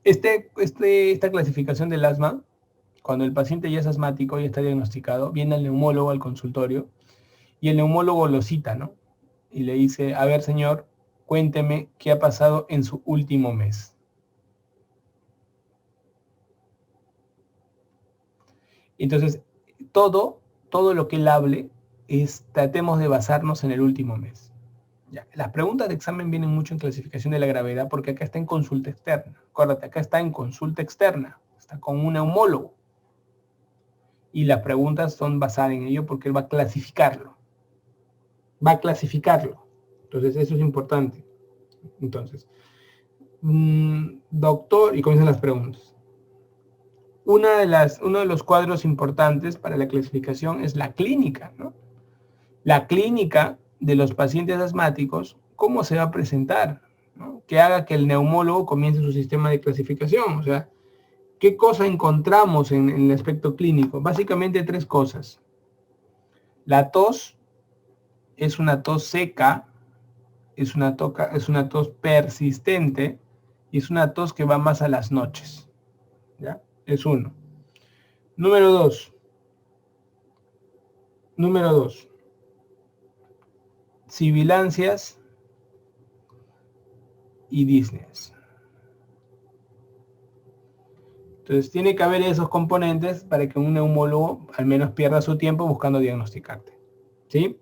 Esta clasificación del asma, cuando el paciente ya es asmático, ya está diagnosticado, viene al neumólogo al consultorio y el neumólogo lo cita, ¿no? Y le dice, a ver, señor, cuénteme qué ha pasado en su último mes. Entonces, todo lo que él hable, tratemos de basarnos en el último mes. Ya. Las preguntas de examen vienen mucho en clasificación de la gravedad porque acá está en consulta externa. Acuérdate, acá está en consulta externa, está con un neumólogo. Y las preguntas son basadas en ello porque él va a clasificarlo. Entonces, eso es importante. Entonces, doctor, y comienzan las preguntas. Uno de los cuadros importantes para la clasificación es la clínica, ¿no? La clínica de los pacientes asmáticos, ¿cómo se va a presentar? ¿No? Que haga que el neumólogo comience su sistema de clasificación. O sea, ¿qué cosa encontramos en el aspecto clínico? Básicamente 3 cosas. La tos es una tos seca, es una tos persistente y es una tos que va más a las noches. ¿Ya? Es uno. Número 2. Sibilancias y disneas. Entonces tiene que haber esos componentes para que un neumólogo al menos pierda su tiempo buscando diagnosticarte. ¿Sí?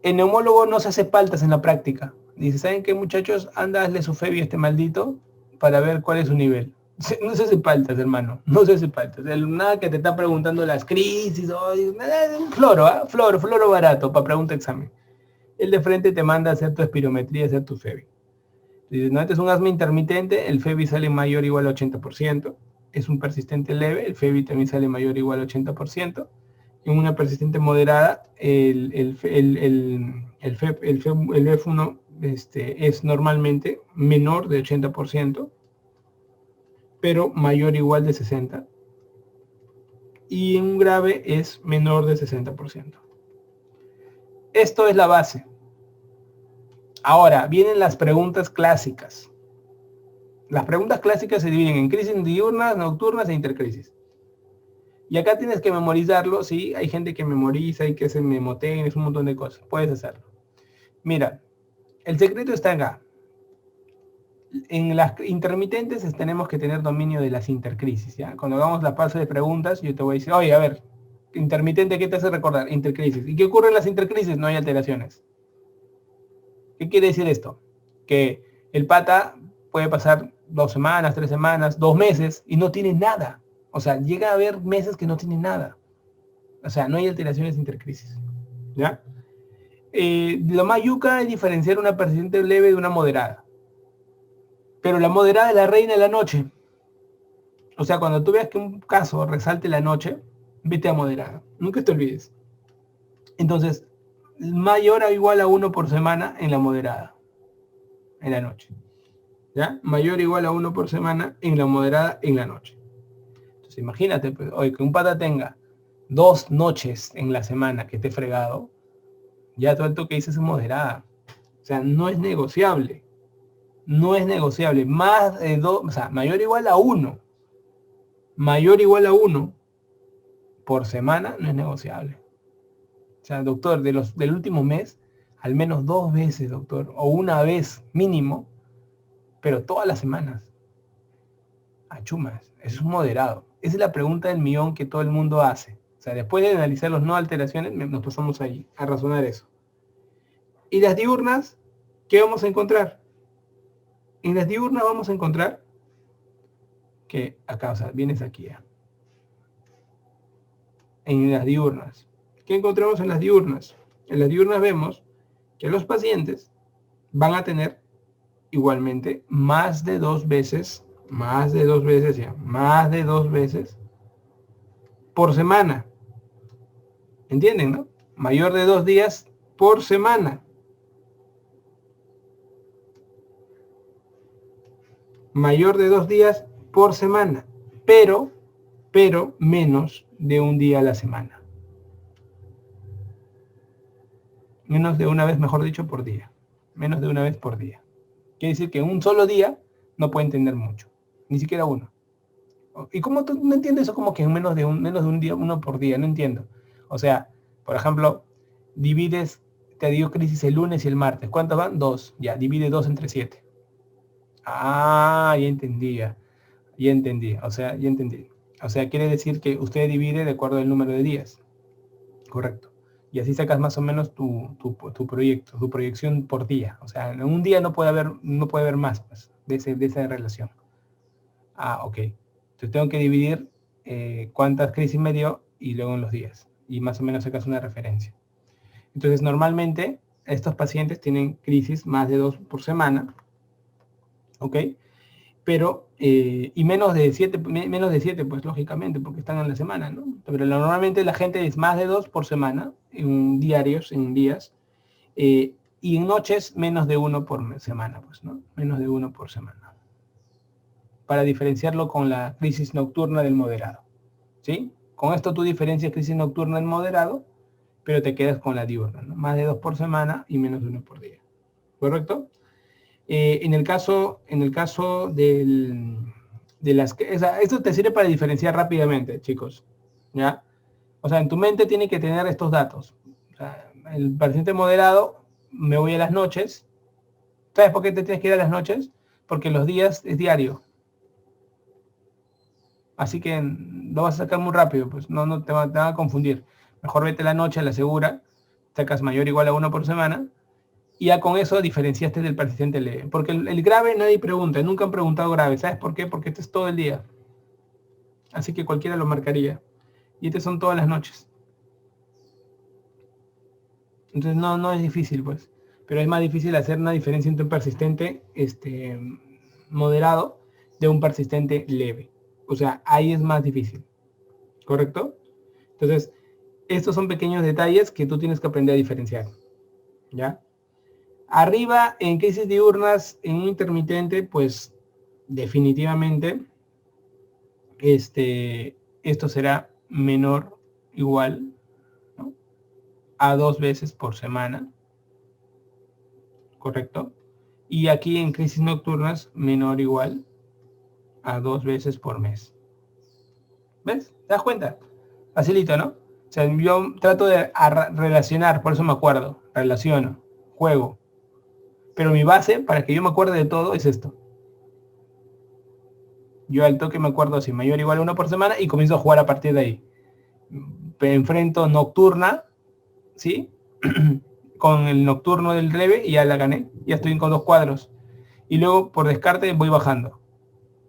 El neumólogo no se hace paltas en la práctica. Dice, ¿saben qué, muchachos? Anda, hazle su FEBI a este maldito para ver cuál es su nivel. No se hace paltas, hermano. No se hace paltas. Nada que te está preguntando las crisis. Floro barato para pregunta examen. El de frente te manda a hacer tu espirometría, a hacer tu FEBI. Dices, no, este es un asma intermitente, el FEBI sale mayor o igual al 80%. Es un persistente leve, el FEBI también sale mayor o igual al 80%. En una persistente moderada, el F1 es normalmente menor de 80%, pero mayor o igual de 60%. Y en un grave es menor de 60%. Esto es la base. Ahora, vienen las preguntas clásicas. Las preguntas clásicas se dividen en crisis diurnas, nocturnas e intercrisis. Y acá tienes que memorizarlo, ¿sí? Hay gente que memoriza, hay que hacer memotécnicas, un montón de cosas. Puedes hacerlo. Mira, el secreto está acá. En las intermitentes tenemos que tener dominio de las intercrisis, ¿ya? Cuando hagamos la fase de preguntas, yo te voy a decir, oye, a ver, intermitente, ¿qué te hace recordar? Intercrisis. ¿Y qué ocurre en las intercrisis? No hay alteraciones. ¿Qué quiere decir esto? Que el pata puede pasar 2 semanas, 3 semanas, 2 meses y no tiene nada. O sea, llega a haber meses que no tiene nada. O sea, no hay alteraciones intercrisis. ¿Ya? Lo más yuca es diferenciar una persistente leve de una moderada. Pero la moderada es la reina de la noche. O sea, cuando tú veas que un caso resalte la noche, vete a moderada. Nunca te olvides. Entonces, mayor o igual a 1 por semana en la moderada, en la noche. ¿Ya? Mayor o igual a 1 por semana en la moderada en la noche. Entonces, imagínate, pues, oye, que un pata tenga 2 noches en la semana que esté fregado, ya todo esto que dices es moderada. O sea, no es negociable. No es negociable. Más de 2, o sea, mayor o igual a 1. Mayor o igual a 1 por semana no es negociable. O sea, doctor, del último mes, al menos 2 veces, doctor, o una vez mínimo, pero todas las semanas. Achumas, eso es moderado. Esa es la pregunta del millón que todo el mundo hace. O sea, después de analizar las no alteraciones, nos pasamos ahí a razonar eso. ¿Y las diurnas? ¿Qué vamos a encontrar? En las diurnas vamos a encontrar que acá, o sea, vienes aquí ya. En las diurnas. ¿Qué encontramos en las diurnas? En las diurnas vemos que los pacientes van a tener igualmente más de 2 veces por semana. ¿Entienden, no? Mayor de 2 días por semana. Mayor de 2 días por semana. Pero menos de un día a la semana. Menos de una vez, mejor dicho, por día. Menos de una vez por día. Quiere decir que en un solo día no pueden tener mucho, ni siquiera uno. ¿Y cómo tú no entiendes eso como que en menos de un día, uno por día? No entiendo. O sea, por ejemplo, divides, te dio crisis el lunes y el martes. ¿Cuántos van? 2. Ya, divide 2 entre 7. Ah, ya entendía. Ya entendí. O sea, ya entendí. O sea, quiere decir que usted divide de acuerdo al número de días. Correcto. Y así sacas más o menos tu proyecto, tu proyección por día. O sea, en un día no puede haber más pues, de esa relación. Ah, ok. Entonces tengo que dividir cuántas crisis me dio y luego en los días. Y más o menos sacas una referencia. Entonces, normalmente estos pacientes tienen crisis más de 2 por semana. ¿Ok? Pero, y menos de 7, pues lógicamente, porque están en la semana, ¿no? Pero normalmente la gente es más de 2 por semana, en diarios, en días, y en noches menos de 1 por semana, pues, ¿no? Menos de 1 por semana. Para diferenciarlo con la crisis nocturna del moderado, ¿sí? Con esto tú diferencias crisis nocturna del moderado, pero te quedas con la diurna, ¿no? Más de 2 por semana y menos de 1 por día. ¿Correcto? En el caso de las... esto te sirve para diferenciar rápidamente, chicos. ¿Ya? O sea, en tu mente tiene que tener estos datos. O sea, el paciente moderado, me voy a las noches. ¿Sabes por qué te tienes que ir a las noches? Porque los días es diario. Así que lo vas a sacar muy rápido, pues no te va a confundir. Mejor vete la noche a la segura, sacas mayor o igual a 1 por semana, y ya con eso diferenciaste del persistente leve. Porque el grave nadie pregunta, nunca han preguntado grave. ¿Sabes por qué? Porque este es todo el día. Así que cualquiera lo marcaría. Y este son todas las noches. Entonces no es difícil, pues. Pero es más difícil hacer una diferencia entre un persistente moderado de un persistente leve. O sea, ahí es más difícil. ¿Correcto? Entonces, estos son pequeños detalles que tú tienes que aprender a diferenciar. ¿Ya? Arriba, en crisis diurnas, en un intermitente, pues definitivamente esto será menor igual, ¿no?, a 2 veces por semana, ¿correcto? Y aquí en crisis nocturnas, menor igual a 2 veces por mes. ¿Ves? ¿Te das cuenta? Facilito, ¿no? O sea, yo trato de relacionar, por eso me acuerdo, relaciono, juego. Pero mi base, para que yo me acuerde de todo, es esto. Yo al toque me acuerdo así, mayor o igual a 1 por semana, y comienzo a jugar a partir de ahí. Enfrento nocturna, ¿sí? Con el nocturno del leve y ya la gané. Ya estoy con 2 cuadros. Y luego, por descarte, voy bajando,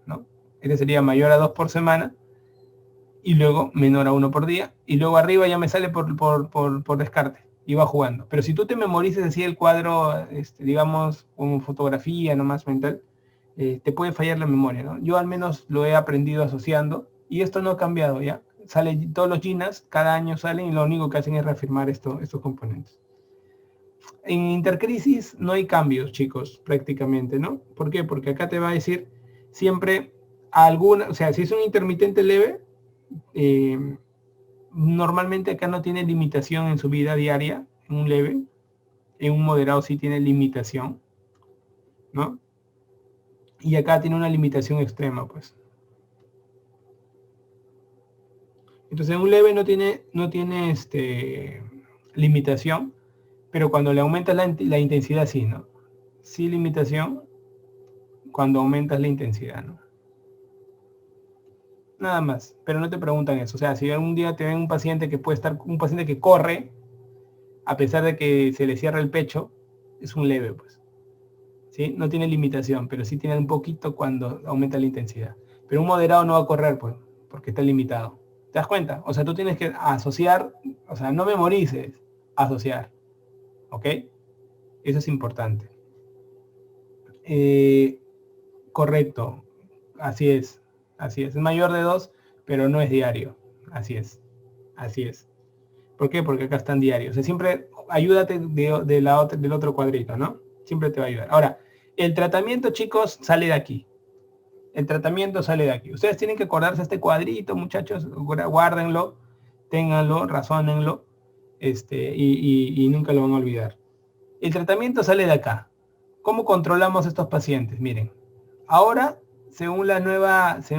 ¿no? Este sería mayor a 2 por semana, y luego menor a 1 por día, y luego arriba ya me sale por descarte, y va jugando. Pero si tú te memorices así el cuadro, digamos, como fotografía nomás mental, te puede fallar la memoria, ¿no? Yo al menos lo he aprendido asociando, y esto no ha cambiado, ¿ya? Sale todos los GINAs, cada año salen, y lo único que hacen es reafirmar estos componentes. En intercrisis no hay cambios, chicos, prácticamente, ¿no? ¿Por qué? Porque acá te va a decir siempre alguna, o sea, si es un intermitente leve, normalmente acá no tiene limitación en su vida diaria, en un leve, en un moderado sí tiene limitación, ¿no? Y acá tiene una limitación extrema, pues. Entonces en un leve no tiene limitación, pero cuando le aumentas la intensidad sí, ¿no? Sí limitación cuando aumentas la intensidad, ¿no? Nada más, pero no te preguntan eso. O sea, si algún día te ven un paciente que puede estar, un paciente que corre, a pesar de que se le cierra el pecho, es un leve, pues. ¿Sí? No tiene limitación, pero sí tiene un poquito cuando aumenta la intensidad. Pero un moderado no va a correr, pues, porque está limitado. ¿Te das cuenta? O sea, tú tienes que asociar, o sea, no memorices, asociar. ¿Ok? Eso es importante. Correcto. Así es. Así es. Es mayor de 2, pero no es diario. Así es. Así es. ¿Por qué? Porque acá están diarios. O sea, siempre ayúdate del otro cuadrito, ¿no? Siempre te va a ayudar. Ahora, el tratamiento, chicos, sale de aquí. El tratamiento sale de aquí. Ustedes tienen que acordarse este cuadrito, muchachos. Guárdenlo, ténganlo, razónenlo, y nunca lo van a olvidar. El tratamiento sale de acá. ¿Cómo controlamos estos pacientes? Miren, Ahora, según las nuevas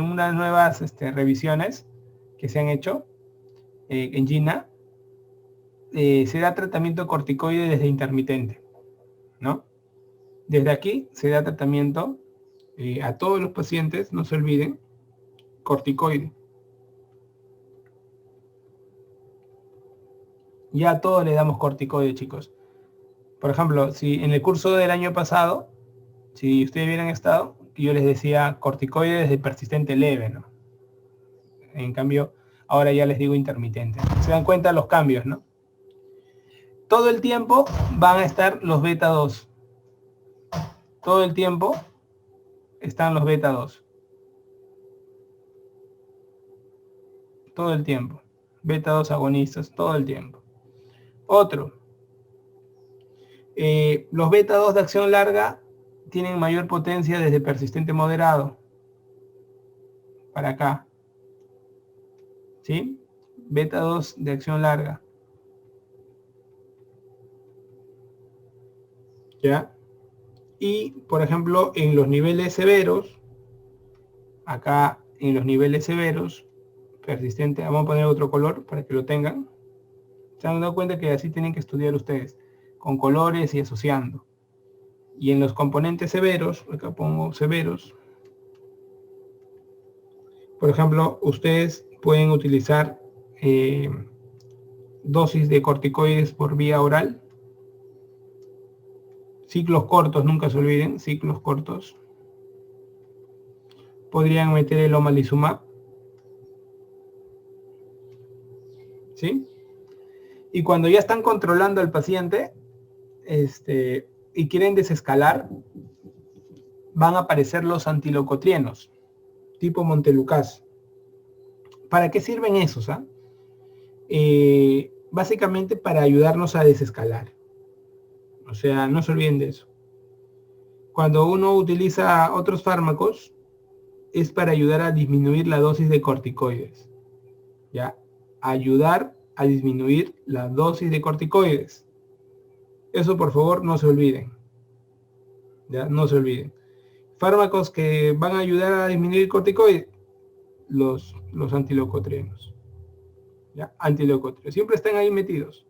revisiones que se han hecho en China, se da tratamiento corticoide desde intermitente, ¿no? Desde aquí se da tratamiento a todos los pacientes, no se olviden, corticoide. Ya a todos le damos corticoide, chicos. Por ejemplo, si en el curso del año pasado, si ustedes hubieran estado, yo les decía corticoide desde persistente leve, ¿no? En cambio, ahora ya les digo intermitente. Se dan cuenta los cambios, ¿no? Todo el tiempo van a estar los beta 2. Todo el tiempo están los beta 2. Todo el tiempo. Beta 2 agonistas, todo el tiempo. Otro. Los beta 2 de acción larga tienen mayor potencia desde persistente moderado. Para acá. ¿Sí? Beta 2 de acción larga. ¿Ya? Y, por ejemplo, en los niveles severos, acá en los niveles severos, persistente, vamos a poner otro color para que lo tengan. Se han dado cuenta que así tienen que estudiar ustedes, con colores y asociando. Y en los componentes severos, acá pongo severos, por ejemplo, ustedes pueden utilizar dosis de corticoides por vía oral. Ciclos cortos, nunca se olviden, ciclos cortos. Podrían meter el omalizumab. ¿Sí? Y cuando ya están controlando al paciente y quieren desescalar, van a aparecer los antileucotrienos, tipo Montelukast. ¿Para qué sirven esos? Básicamente para ayudarnos a desescalar. O sea, no se olviden de eso. Cuando uno utiliza otros fármacos, es para ayudar a disminuir la dosis de corticoides. ¿Ya? Ayudar a disminuir la dosis de corticoides. Eso, por favor, no se olviden. ¿Ya? No se olviden. Fármacos que van a ayudar a disminuir corticoides, los antileucotrienos. ¿Ya? Antileucotrienos. Siempre están ahí metidos.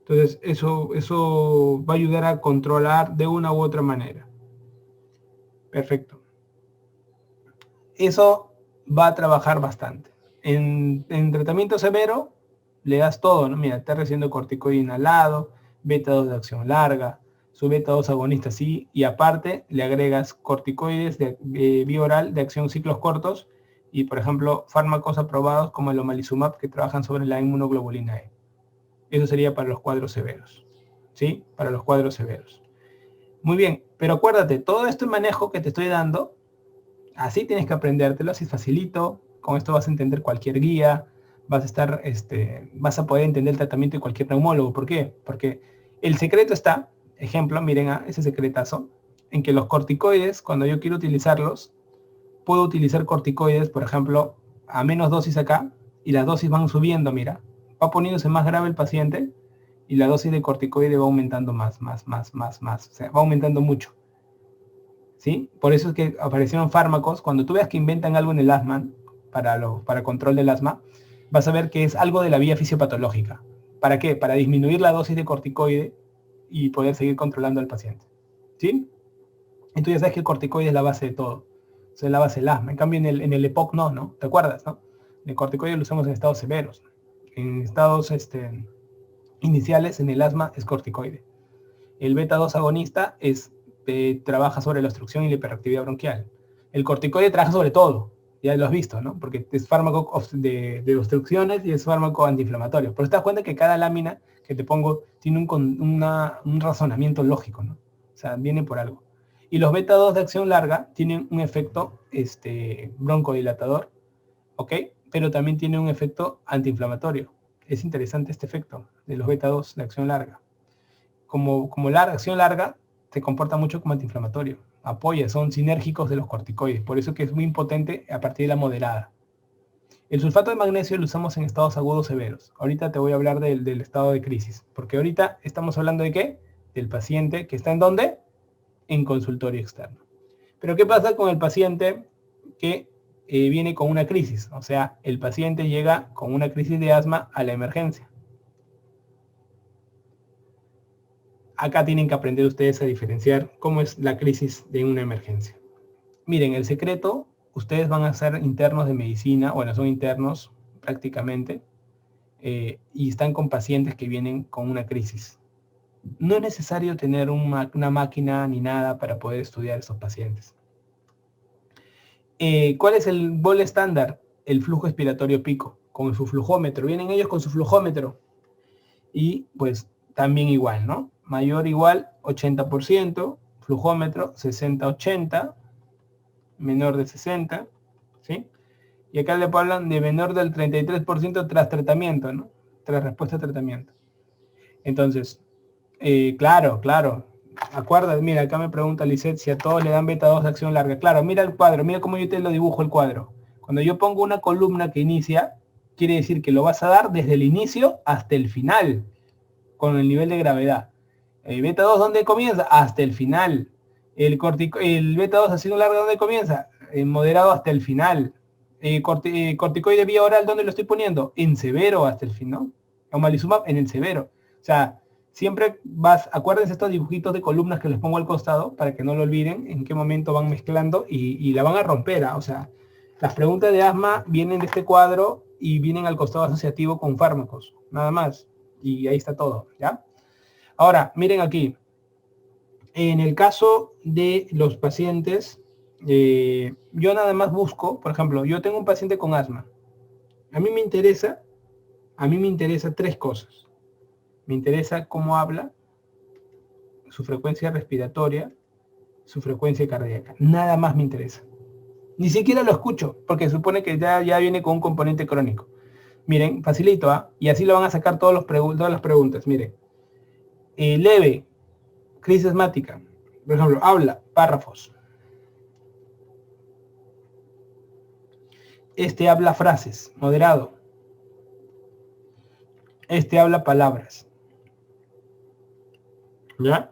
Entonces, eso va a ayudar a controlar de una u otra manera. Perfecto. Eso va a trabajar bastante. En tratamiento severo, le das todo, ¿no? Mira, está recibiendo corticoide inhalado, beta 2 de acción larga, su beta 2 agonista sí, y aparte le agregas corticoides de vía oral de acción ciclos cortos y, por ejemplo, fármacos aprobados como el omalizumab que trabajan sobre la inmunoglobulina E. Eso sería para los cuadros severos, ¿sí? Para los cuadros severos. Muy bien, pero acuérdate, todo este manejo que te estoy dando, así tienes que aprendértelo, así es facilito. Con esto vas a entender cualquier guía, vas a poder entender el tratamiento de cualquier neumólogo. ¿Por qué? Porque el secreto está, ejemplo, miren ese secretazo, en que los corticoides, cuando yo quiero utilizarlos, puedo utilizar corticoides, por ejemplo, a menos dosis acá, y las dosis van subiendo, mira. Va poniéndose más grave el paciente, y la dosis de corticoide va aumentando más. O sea, va aumentando mucho. ¿Sí? Por eso es que aparecieron fármacos. Cuando tú veas que inventan algo en el asma, para control del asma, vas a ver que es algo de la vía fisiopatológica. ¿Para qué? Para disminuir la dosis de corticoide y poder seguir controlando al paciente. ¿Sí? Entonces ya sabes que el corticoide es la base de todo. O sea, es la base del asma. En cambio, en el EPOC no. ¿Te acuerdas, no? El corticoide lo usamos en estados severos. En estados iniciales, en el asma, es corticoide. El beta 2 agonista trabaja sobre la obstrucción y la hiperactividad bronquial. El corticoide trabaja sobre todo, ya lo has visto, ¿no? Porque es fármaco de obstrucciones y es fármaco antiinflamatorio. Pero te das cuenta que cada lámina que te pongo tiene un razonamiento lógico, ¿no? O sea, viene por algo. Y los beta 2 de acción larga tienen un efecto broncodilatador, ¿ok? Pero también tiene un efecto antiinflamatorio. Es interesante este efecto de los beta 2 de acción larga. Como la acción larga se comporta mucho como antiinflamatorio. Apoya, son sinérgicos de los corticoides. Por eso que es muy potente a partir de la moderada. El sulfato de magnesio lo usamos en estados agudos severos. Ahorita te voy a hablar del estado de crisis. Porque ahorita estamos hablando de ¿qué? Del paciente que está ¿en dónde? En consultorio externo. Pero ¿qué pasa con el paciente que viene con una crisis? O sea, el paciente llega con una crisis de asma a la emergencia. Acá tienen que aprender ustedes a diferenciar cómo es la crisis de una emergencia. Miren, el secreto, ustedes van a ser internos de medicina, bueno, son internos prácticamente, y están con pacientes que vienen con una crisis. No es necesario tener una máquina ni nada para poder estudiar estos pacientes. ¿Cuál es el bol estándar? El flujo expiratorio pico, con su flujómetro. Vienen ellos con su flujómetro. Y pues también igual, ¿no? Mayor o igual 80%, flujómetro 60-80, menor de 60, ¿sí? Y acá le hablan de menor del 33% tras tratamiento, ¿no? Tras respuesta a tratamiento. Entonces, claro. Acuérdate, mira, acá me pregunta Lisette si a todos le dan beta 2 de acción larga. Claro, mira el cuadro, mira cómo yo te lo dibujo el cuadro. Cuando yo pongo una columna que inicia, quiere decir que lo vas a dar desde el inicio hasta el final, con el nivel de gravedad. El beta 2, ¿dónde comienza? Hasta el final. El beta 2 acción larga, ¿dónde comienza? Moderado hasta el final. Corticoide vía oral, ¿dónde lo estoy poniendo? En severo hasta el final, ¿no? Omalizumab en el severo. O sea, siempre acuérdense estos dibujitos de columnas que les pongo al costado para que no lo olviden en qué momento van mezclando y la van a romper. O sea, las preguntas de asma vienen de este cuadro y vienen al costado asociativo con fármacos, nada más. Y ahí está todo, ¿ya? Ahora, miren aquí. En el caso de los pacientes, yo nada más busco, por ejemplo, yo tengo un paciente con asma. A mí me interesa tres cosas. Me interesa cómo habla, su frecuencia respiratoria, su frecuencia cardíaca. Nada más me interesa. Ni siquiera lo escucho, porque supone que ya viene con un componente crónico. Miren, facilito, ¿ah? Y así lo van a sacar todas las preguntas. Miren, leve, crisis asmática. Por ejemplo, habla, párrafos. Este habla frases, moderado. Este habla palabras. ¿Ya?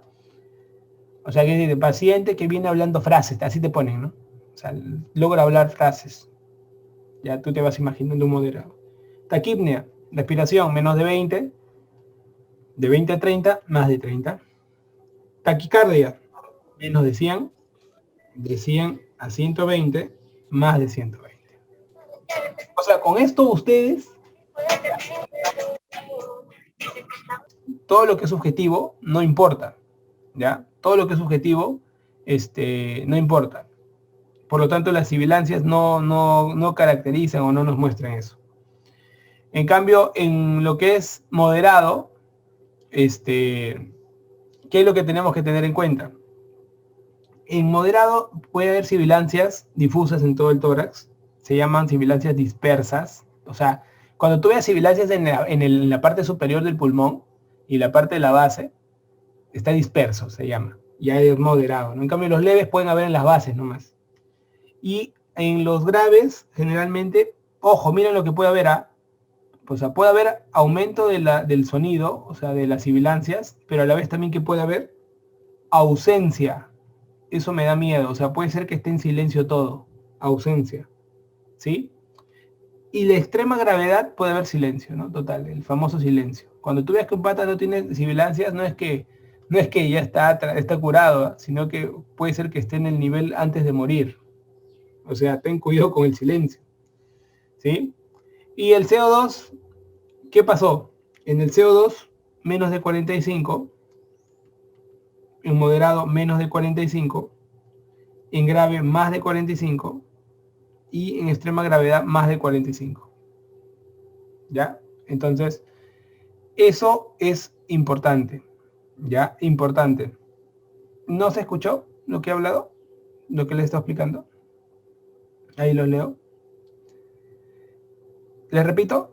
O sea, que el paciente que viene hablando frases, así te ponen, ¿no? O sea, logra hablar frases. Ya tú te vas imaginando un moderado. Taquipnea, respiración, menos de 20 a 30, más de 30. Taquicardia, menos de 100 a 120, más de 120. O sea, con esto ustedes, todo lo que es subjetivo no importa, ¿ya? Todo lo que es subjetivo, no importa. Por lo tanto, las sibilancias no caracterizan o no nos muestran eso. En cambio, en lo que es moderado, ¿qué es lo que tenemos que tener en cuenta? En moderado puede haber sibilancias difusas en todo el tórax, se llaman sibilancias dispersas. O sea, cuando tú veas sibilancias en la parte superior del pulmón y la parte de la base, está disperso, se llama. Ya es moderado, ¿no? En cambio, los leves pueden haber en las bases nomás. Y en los graves, generalmente, ojo, miren lo que puede haber. O sea, puede haber aumento del sonido, o sea, de las sibilancias, pero a la vez también que puede haber ausencia. Eso me da miedo. O sea, puede ser que esté en silencio todo. Ausencia. ¿Sí? Y la extrema gravedad puede haber silencio, ¿no? Total, el famoso silencio. Cuando tú ves que un pata no tiene sibilancias, no es que ya está curado, sino que puede ser que esté en el nivel antes de morir. O sea, ten cuidado con el silencio. ¿Sí? Y el CO2, ¿qué pasó? En el CO2, menos de 45, en moderado, menos de 45, en grave, más de 45, y en extrema gravedad, más de 45. ¿Ya? Entonces, eso es importante. ¿Ya? Importante. ¿No se escuchó lo que he hablado? ¿Lo que les estoy explicando? Ahí lo leo. ¿Les repito?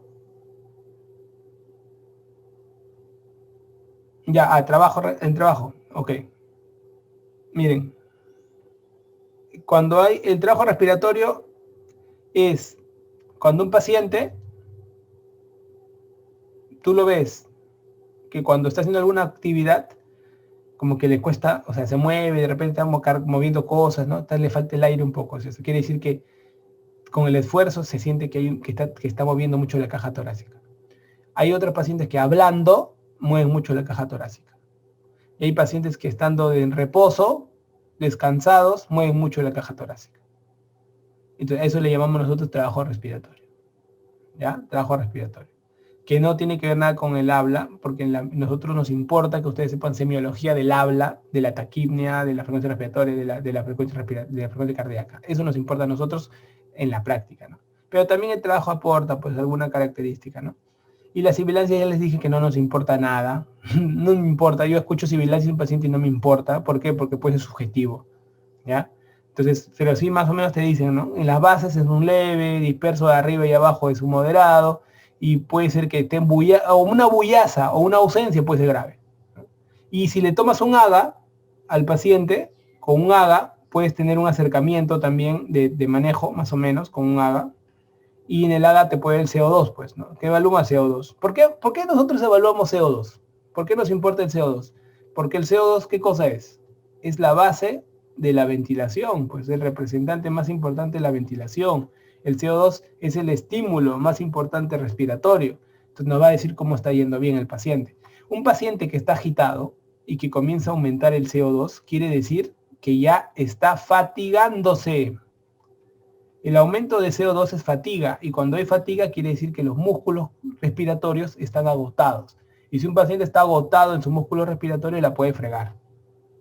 Ya, en trabajo. Ok. Miren, cuando hay el trabajo respiratorio es cuando un paciente, tú lo ves que cuando está haciendo alguna actividad, como que le cuesta, o sea, se mueve, de repente está moviendo cosas, ¿no? Tal le falta el aire un poco. O sea, eso quiere decir que con el esfuerzo se siente que está moviendo mucho la caja torácica. Hay otros pacientes que hablando mueven mucho la caja torácica. Y hay pacientes que estando en reposo, descansados, mueven mucho la caja torácica. Entonces, a eso le llamamos nosotros trabajo respiratorio. ¿Ya? Trabajo respiratorio. Que no tiene que ver nada con el habla, porque nosotros nos importa que ustedes sepan semiología del habla, de la taquipnea, de la frecuencia respiratoria, de la frecuencia cardíaca. Eso nos importa a nosotros en la práctica, ¿no? Pero también el trabajo aporta, pues, alguna característica, ¿no? Y la sibilancia ya les dije que no nos importa nada. No me importa. Yo escucho sibilancia de un paciente y no me importa. ¿Por qué? Porque puede ser subjetivo, ¿ya? Entonces, pero sí más o menos te dicen, ¿no? En las bases es un leve, disperso de arriba y abajo es un moderado, y puede ser que esté o una bullaza o una ausencia puede ser grave. Y si le tomas un AGA al paciente, con un AGA puedes tener un acercamiento también de manejo, más o menos, con un AGA, y en el AGA te puede el CO2, pues, ¿no? Que evalúa CO2. ¿Por qué nosotros evaluamos CO2? ¿Por qué nos importa el CO2? Porque el CO2, ¿qué cosa es? Es la base de la ventilación, pues el representante más importante de la ventilación. El CO2 es el estímulo más importante respiratorio. Entonces nos va a decir cómo está yendo bien el paciente. Un paciente que está agitado y que comienza a aumentar el CO2 quiere decir que ya está fatigándose. El aumento de CO2 es fatiga, y cuando hay fatiga quiere decir que los músculos respiratorios están agotados. Y si un paciente está agotado en su músculo respiratorio, la puede fregar.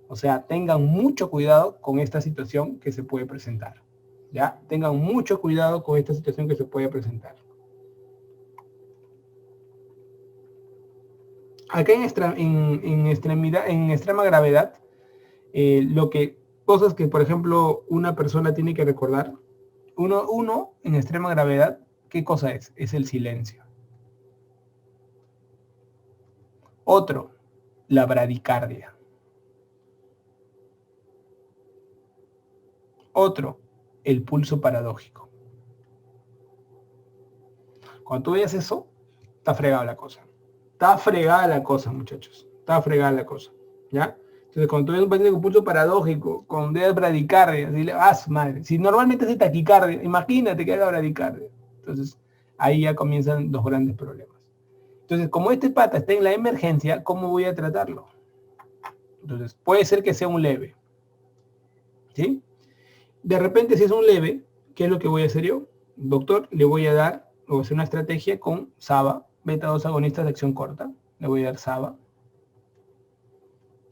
O sea, tengan mucho cuidado con esta situación que se puede presentar. ¿Ya? Tengan mucho cuidado con esta situación que se puede presentar. Acá en extrema gravedad, cosas que, por ejemplo, una persona tiene que recordar. Uno, en extrema gravedad, ¿qué cosa es? Es el silencio. Otro, la bradicardia. Otro, el pulso paradójico. Cuando tú veas eso, está fregada la cosa. Está fregada la cosa, muchachos. Está fregada la cosa. ¿Ya? Entonces, cuando tú ves un paciente con pulso paradójico, con bradicardia, dile, madre. Si normalmente es taquicardia, imagínate que haga bradicardia. Entonces, ahí ya comienzan los grandes problemas. Entonces, como este pata está en la emergencia, ¿cómo voy a tratarlo? Entonces, puede ser que sea un leve. ¿Sí? De repente, si es un leve, ¿qué es lo que voy a hacer yo? Doctor, le voy a dar, voy a hacer una estrategia con SABA, beta-2 agonistas de acción corta. Le voy a dar SABA,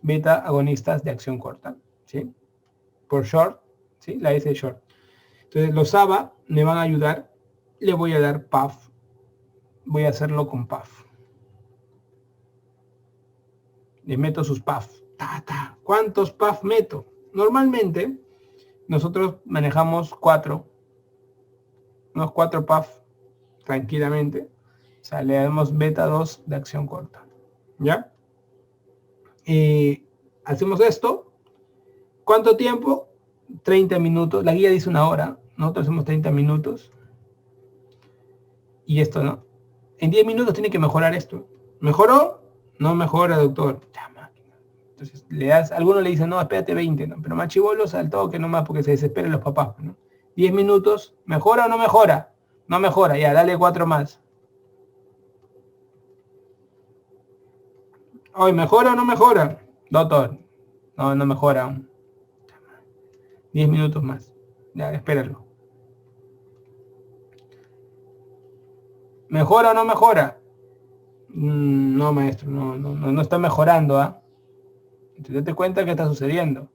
beta agonistas de acción corta, ¿sí? Por short, ¿sí? La S de short. Entonces, los SABA me van a ayudar. Le voy a dar PAF. Voy a hacerlo con PAF. Le meto sus PAF. ¿Cuántos PAF meto? Normalmente, nosotros manejamos unos 4 PAF tranquilamente. O sea, le damos beta-2 de acción corta. ¿Ya? Hacemos esto. ¿Cuánto tiempo? 30 minutos. La guía dice 1 hora. Nosotros hacemos 30 minutos. Y esto, ¿no? En 10 minutos tiene que mejorar esto. ¿Mejoró? No mejora, doctor. Entonces, algunos le dicen, no, espérate 20, ¿no? Pero más chibolos al toque nomás porque se desesperan los papás, ¿no? 10 minutos, ¿mejora o no mejora? No mejora, ya, dale 4 más. Hoy, ¿mejora o no mejora? Doctor, no mejora aún. 10 minutos más. Ya, espéralo. ¿Mejora o no mejora? No, maestro, no está mejorando, ¿ah? Entonces, date cuenta que está sucediendo.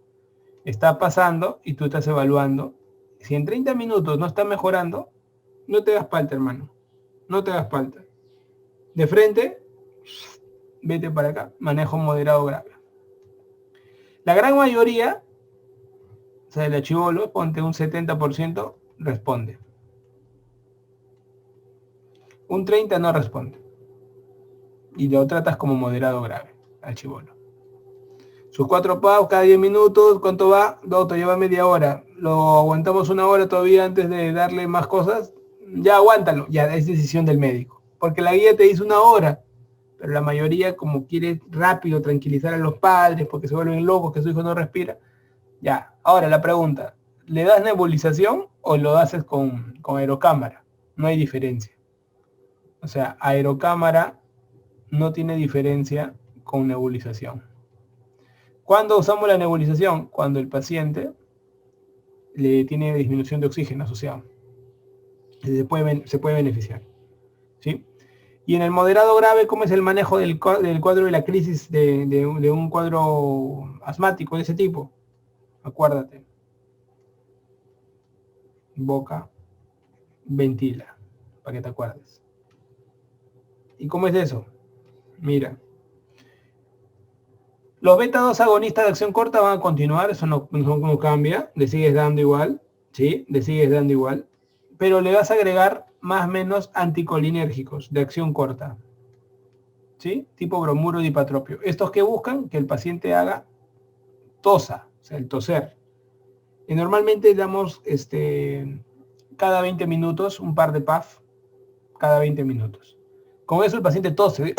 Está pasando y tú estás evaluando. Si en 30 minutos no está mejorando, no te das palta, hermano. No te das palta. De frente, vete para acá. Manejo moderado grave. La gran mayoría, o sea, el chibolo, ponte un 70%, responde. Un 30% no responde. Y lo tratas como moderado grave al chibolo. Sus 4 PAUs cada 10 minutos, ¿cuánto va? Doctor, lleva media hora. Lo aguantamos 1 hora todavía antes de darle más cosas. Ya aguántalo, ya es decisión del médico. Porque la guía te dice 1 hora. pero la mayoría, como quiere rápido tranquilizar a los padres porque se vuelven locos que su hijo no respira, ya. Ahora la pregunta, ¿le das nebulización o lo haces con aerocámara? No hay diferencia. O sea, aerocámara no tiene diferencia con nebulización. ¿Cuándo usamos la nebulización? Cuando el paciente le tiene disminución de oxígeno asociado. Se puede beneficiar. ¿Sí? Y en el moderado grave, ¿cómo es el manejo del cuadro de la crisis de un cuadro asmático de ese tipo? Acuérdate. Boca, ventila, para que te acuerdes. ¿Y cómo es eso? Mira. Los beta 2 agonistas de acción corta van a continuar, eso no cambia, le sigues dando igual, ¿sí? Le sigues dando igual, pero le vas a agregar más o menos anticolinérgicos de acción corta, ¿sí? Tipo bromuro dipatropio. Estos que buscan que el paciente haga tosa, o sea, el toser. Y normalmente damos cada 20 minutos un par de PAF, cada 20 minutos. Con eso el paciente tose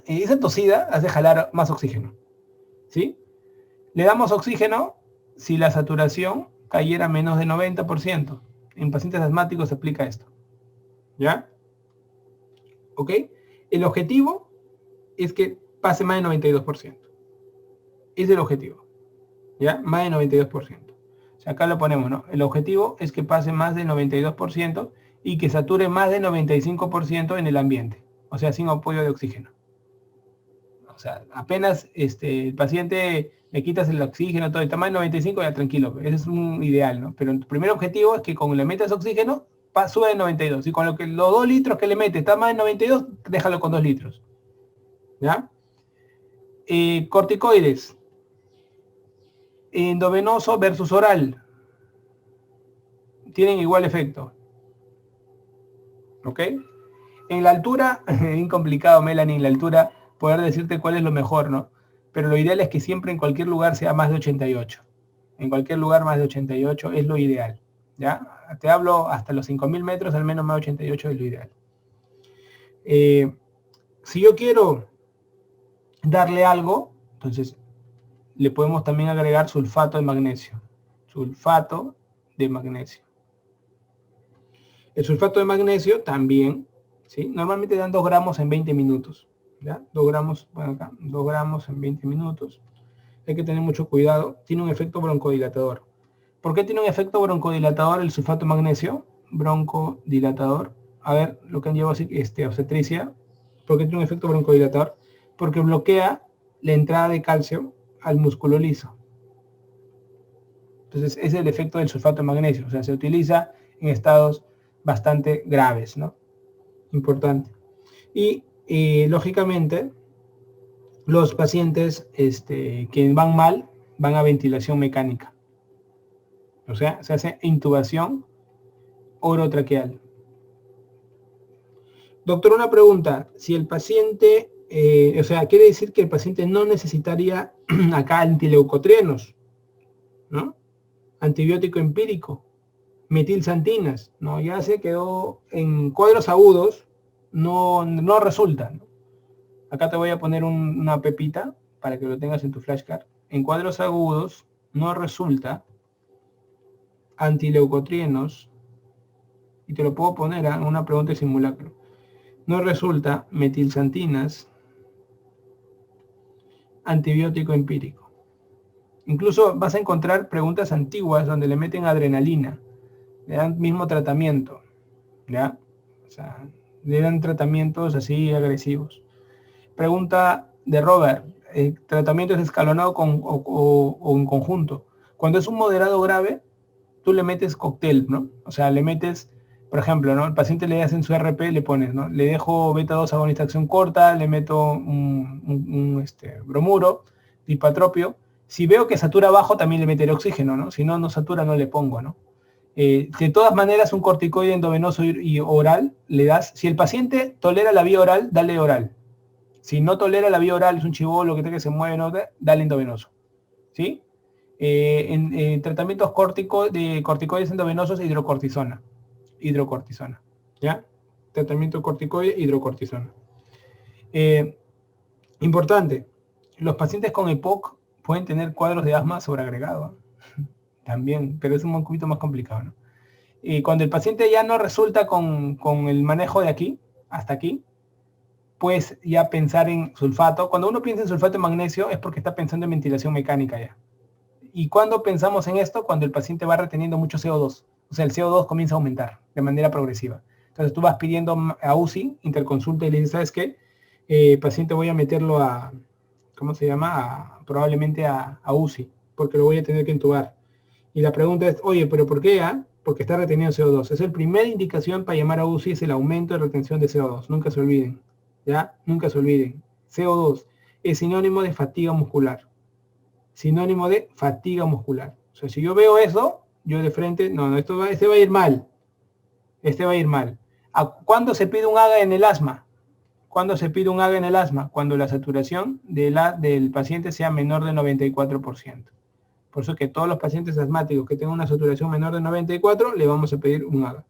y esa tosida hace jalar más oxígeno, ¿sí? Le damos oxígeno si la saturación cayera menos de 90%. En pacientes asmáticos se aplica esto. ¿Ya? ¿Ok? El objetivo es que pase más de 92%. Es el objetivo. ¿Ya? Más de 92%. O sea, acá lo ponemos, ¿no? El objetivo es que pase más del 92% y que sature más del 95% en el ambiente. O sea, sin apoyo de oxígeno. O sea, apenas el paciente le quitas el oxígeno, todo, está más de 95, ya tranquilo. Ese es un ideal, ¿no? Pero el primer objetivo es que cuando le metas oxígeno, sube de 92. Y con los 2 litros que le metes está más de 92, déjalo con 2 litros. ¿Ya? Corticoides. Endovenoso versus oral. Tienen igual efecto. ¿Ok? En la altura, es complicado, Melanie, en la altura, poder decirte cuál es lo mejor, ¿no? Pero lo ideal es que siempre en cualquier lugar sea más de 88. En cualquier lugar más de 88 es lo ideal, ¿ya? Te hablo hasta los 5.000 metros, al menos más de 88 es lo ideal. Si yo quiero darle algo, entonces le podemos también agregar sulfato de magnesio. Sulfato de magnesio. El sulfato de magnesio también, ¿sí? Normalmente dan 2 gramos en 20 minutos. ¿Ya? 2 gramos, bueno acá, 2 gramos en 20 minutos. Hay que tener mucho cuidado. Tiene un efecto broncodilatador. ¿Por qué tiene un efecto broncodilatador el sulfato de magnesio? Broncodilatador. A ver, lo que han llevado obstetricia. ¿Por qué tiene un efecto broncodilatador? Porque bloquea la entrada de calcio al músculo liso. Entonces, ese es el efecto del sulfato de magnesio. O sea, se utiliza en estados bastante graves, ¿no? Importante. Y lógicamente, los pacientes que van mal, van a ventilación mecánica. O sea, se hace intubación orotraqueal. Doctor, una pregunta. Si el paciente, o sea, quiere decir que el paciente no necesitaría acá antileucotrienos, ¿no? Antibiótico empírico, metilsantinas, ¿no? Ya se quedó en cuadros agudos, no resulta, ¿no? Acá te voy a poner una pepita para que lo tengas en tu flashcard. En cuadros agudos no resulta antileucotrienos, y te lo puedo poner en una pregunta de simulacro. No resulta metilsantinas, antibiótico empírico. Incluso vas a encontrar preguntas antiguas donde le meten adrenalina, le dan mismo tratamiento, ¿ya? O sea, le dan tratamientos así agresivos. Pregunta de Robert, ¿tratamiento es escalonado o en conjunto? Cuando es un moderado grave, tú le metes cóctel, ¿no? O sea, le metes, por ejemplo, ¿no? El paciente le hacen su RP, le pones, ¿no? Le dejo beta 2 agonista acción corta, le meto un bromuro, dipatropio. Si veo que satura bajo, también le meteré oxígeno, ¿no? Si no, no satura, no le pongo, ¿no? De todas maneras, un corticoide endovenoso y oral le das. Si el paciente tolera la vía oral, dale oral. Si no tolera la vía oral, es un chibolo que se mueve, ¿no? Dale endovenoso. ¿Sí? En tratamientos de corticoides endovenosos, hidrocortisona. ¿Ya? Tratamiento corticoide, hidrocortisona. Importante, los pacientes con EPOC pueden tener cuadros de asma sobreagregado, también, pero es un poquito más complicado, ¿no? Y cuando el paciente ya no resulta con el manejo de aquí, hasta aquí, pues ya pensar en sulfato. Cuando uno piensa en sulfato de magnesio es porque está pensando en ventilación mecánica ya. ¿Y cuando pensamos en esto? Cuando el paciente va reteniendo mucho CO2. O sea, el CO2 comienza a aumentar de manera progresiva. Entonces tú vas pidiendo a UCI, interconsulta, y le dices, ¿sabes qué? Paciente voy a meterlo a, ¿cómo se llama? Probablemente a UCI, porque lo voy a tener que intubar. Y la pregunta es, oye, ¿pero por qué? Porque está reteniendo CO2. Es la primera indicación para llamar a UCI, es el aumento de retención de CO2. Nunca se olviden. ¿Ya? Nunca se olviden. CO2 es sinónimo de fatiga muscular. Sinónimo de fatiga muscular. O sea, si yo veo eso, yo de frente, no, este va a ir mal. Este va a ir mal. ¿Cuándo se pide un AGA en el asma? ¿Cuándo se pide un AGA en el asma? Cuando la saturación del paciente sea menor de 94%. Por eso que todos los pacientes asmáticos que tengan una saturación menor de 94, le vamos a pedir un AGA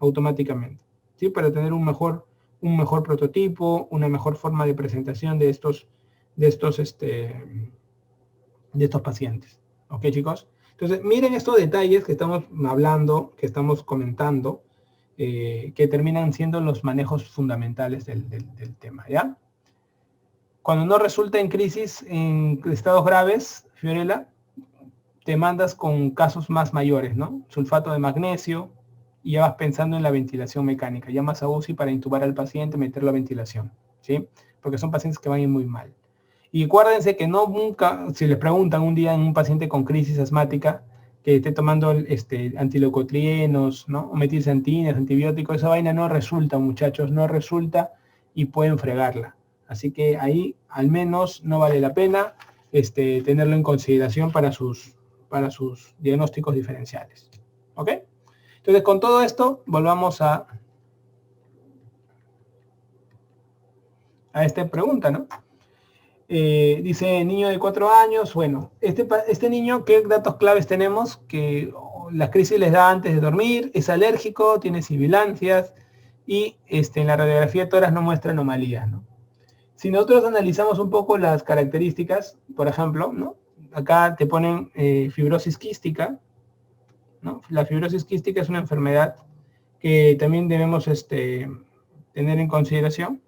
automáticamente, ¿sí? Para tener un mejor prototipo, una mejor forma de presentación de estos pacientes. ¿Ok, chicos? Entonces, miren estos detalles que estamos hablando, que estamos comentando, que terminan siendo los manejos fundamentales del tema, ¿ya? Cuando no resulta en crisis, en estados graves, Fiorella, te mandas con casos más mayores, ¿no? Sulfato de magnesio, y ya vas pensando en la ventilación mecánica. Llamas a UCI para intubar al paciente, meterlo a ventilación, ¿sí? Porque son pacientes que van a ir muy mal. Y acuérdense que no nunca, si les preguntan un día en un paciente con crisis asmática, que esté tomando antileucotrienos, ¿no? O metilxantinas, antibióticos, esa vaina no resulta, muchachos, no resulta y pueden fregarla. Así que ahí al menos no vale la pena tenerlo en consideración para sus diagnósticos diferenciales. ¿Ok? Entonces, con todo esto, volvamos a esta pregunta, ¿no? Dice niño de 4 años, bueno, este niño, ¿qué datos claves tenemos? Que la crisis les da antes de dormir, es alérgico, tiene sibilancias y en la radiografía de tórax no muestra anomalías, ¿no? Si nosotros analizamos un poco las características, por ejemplo, ¿no? Acá te ponen fibrosis quística, ¿no? La fibrosis quística es una enfermedad que también debemos tener en consideración.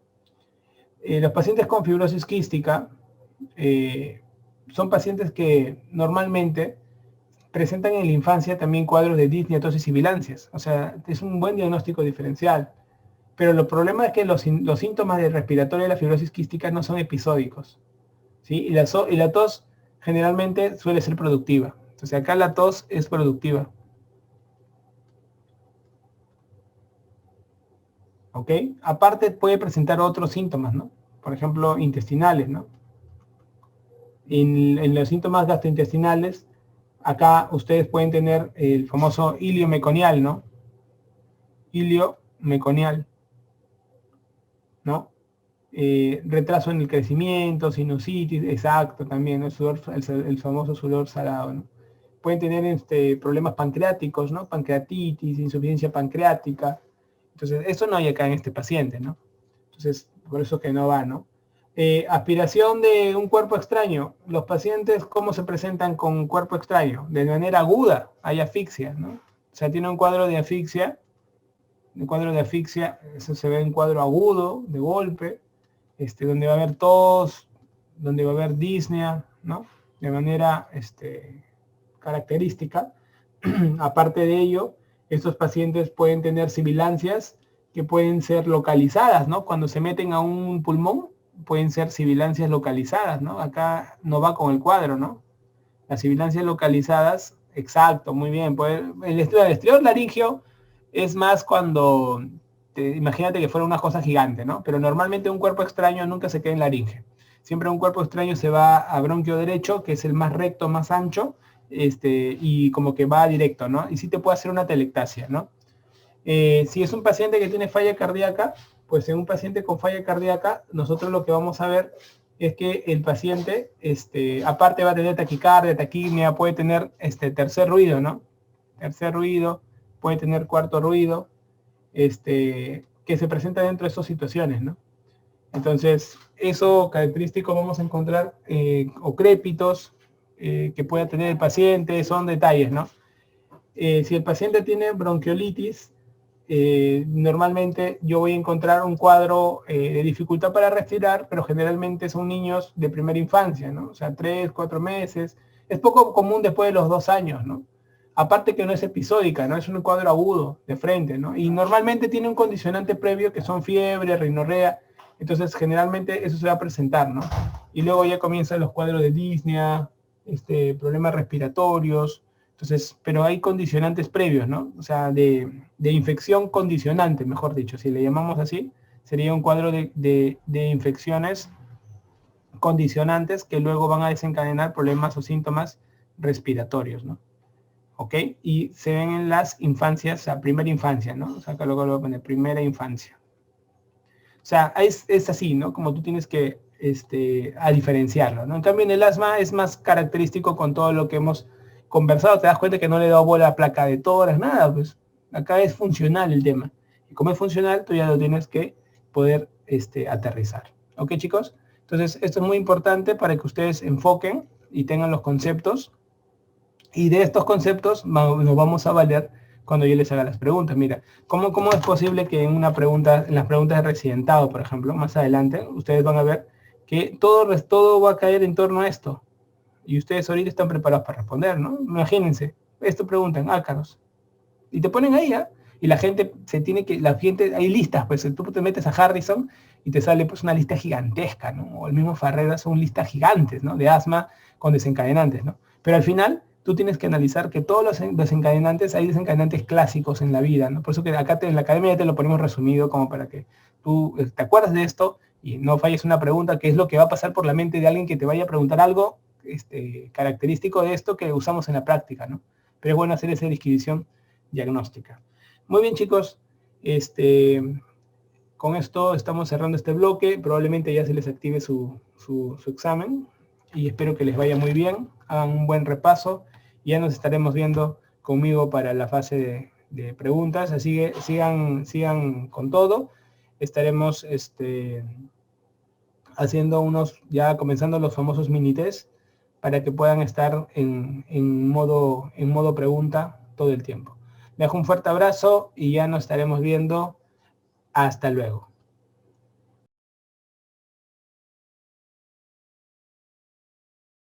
Los pacientes con fibrosis quística son pacientes que normalmente presentan en la infancia también cuadros de disnea, tos y sibilancias. O sea, es un buen diagnóstico diferencial. Pero el problema es que los síntomas de respiratorio de la fibrosis quística no son episódicos, ¿sí? Y la tos generalmente suele ser productiva. Entonces acá la tos es productiva. ¿Ok? Aparte puede presentar otros síntomas, ¿no? Por ejemplo, intestinales, ¿no? En los síntomas gastrointestinales, acá ustedes pueden tener el famoso ilio meconial, ¿no? Ilio meconial, ¿no? Retraso en el crecimiento, sinusitis, exacto, también, ¿no? El famoso sudor salado, ¿no? Pueden tener problemas pancreáticos, ¿no? Pancreatitis, insuficiencia pancreática. Entonces, eso no hay acá en este paciente, ¿no? Entonces, por eso que no va, ¿no? Aspiración de un cuerpo extraño. Los pacientes, ¿cómo se presentan con cuerpo extraño? De manera aguda, hay asfixia, ¿no? O sea, tiene un cuadro de asfixia. Eso se ve en cuadro agudo, de golpe, donde va a haber tos, donde va a haber disnea, ¿no? De manera característica. Aparte de ello, estos pacientes pueden tener sibilancias que pueden ser localizadas, ¿no? Cuando se meten a un pulmón, pueden ser sibilancias localizadas, ¿no? Acá no va con el cuadro, ¿no? Las sibilancias localizadas, exacto, muy bien. El estriol laringio es más cuando, imagínate que fuera una cosa gigante, ¿no? Pero normalmente un cuerpo extraño nunca se queda en laringe. Siempre un cuerpo extraño se va a bronquio derecho, que es el más recto, más ancho, y como que va directo, ¿no? Y sí te puede hacer una telectasia, ¿no? Si es un paciente que tiene falla cardíaca, pues en un paciente con falla cardíaca, nosotros lo que vamos a ver es que el paciente, aparte va a tener taquicardia, taquimia, puede tener tercer ruido, ¿no? Tercer ruido, puede tener cuarto ruido, que se presenta dentro de esas situaciones, ¿no? Entonces, eso característico vamos a encontrar, o crépitos que pueda tener el paciente, son detalles, ¿no? Si el paciente tiene bronquiolitis, normalmente yo voy a encontrar un cuadro de dificultad para respirar, pero generalmente son niños de primera infancia, ¿no? O sea, 3, 4 meses. Es poco común después de los 2 años, ¿no? Aparte que no es episódica, ¿no? Es un cuadro agudo de frente, ¿no? Y normalmente tiene un condicionante previo que son fiebre, rinorrea. Entonces, generalmente eso se va a presentar, ¿no? Y luego ya comienzan los cuadros de disnea, problemas respiratorios. Entonces, pero hay condicionantes previos, ¿no? O sea, de infección condicionante, mejor dicho, si le llamamos así, sería un cuadro de infecciones condicionantes que luego van a desencadenar problemas o síntomas respiratorios, ¿no? ¿Ok? Y se ven en las infancias, a primera infancia, ¿no? O sea, acá luego lo voy a poner, primera infancia. O sea, es así, ¿no? Como tú tienes que, a diferenciarlo, ¿no? En cambio, en el asma es más característico con todo lo que hemos conversado. Te das cuenta que no le he dado bola a placa de toras, nada, pues acá es funcional el tema. Y como es funcional, tú ya lo tienes que poder, aterrizar. ¿Ok, chicos? Entonces, esto es muy importante para que ustedes enfoquen y tengan los conceptos. Y de estos conceptos nos vamos a valer cuando yo les haga las preguntas. Mira, ¿cómo es posible que en las preguntas de residentado, por ejemplo, más adelante, ustedes van a ver que todo va a caer en torno a esto? Y ustedes ahorita están preparados para responder, ¿no? Imagínense, esto preguntan, ácaros. Y te ponen ahí, ¿eh? Y la gente hay listas, pues tú te metes a Harrison y te sale pues una lista gigantesca, ¿no? O el mismo Farrera son listas gigantes, ¿no? De asma con desencadenantes, ¿no? Pero al final tú tienes que analizar que todos los desencadenantes, hay desencadenantes clásicos en la vida, ¿no? Por eso que acá en la academia ya te lo ponemos resumido como para que tú te acuerdas de esto y no falles una pregunta, que es lo que va a pasar por la mente de alguien que te vaya a preguntar algo característico de esto que usamos en la práctica, ¿no? Pero es bueno hacer esa disquisición diagnóstica. Muy bien, chicos, con esto estamos cerrando este bloque. Probablemente ya se les active su examen y espero que les vaya muy bien. Hagan un buen repaso y ya nos estaremos viendo conmigo para la fase de preguntas. Así que sigan con todo. Estaremos comenzando los famosos mini test para que puedan estar en modo pregunta todo el tiempo. Les dejo un fuerte abrazo y ya nos estaremos viendo. Hasta luego.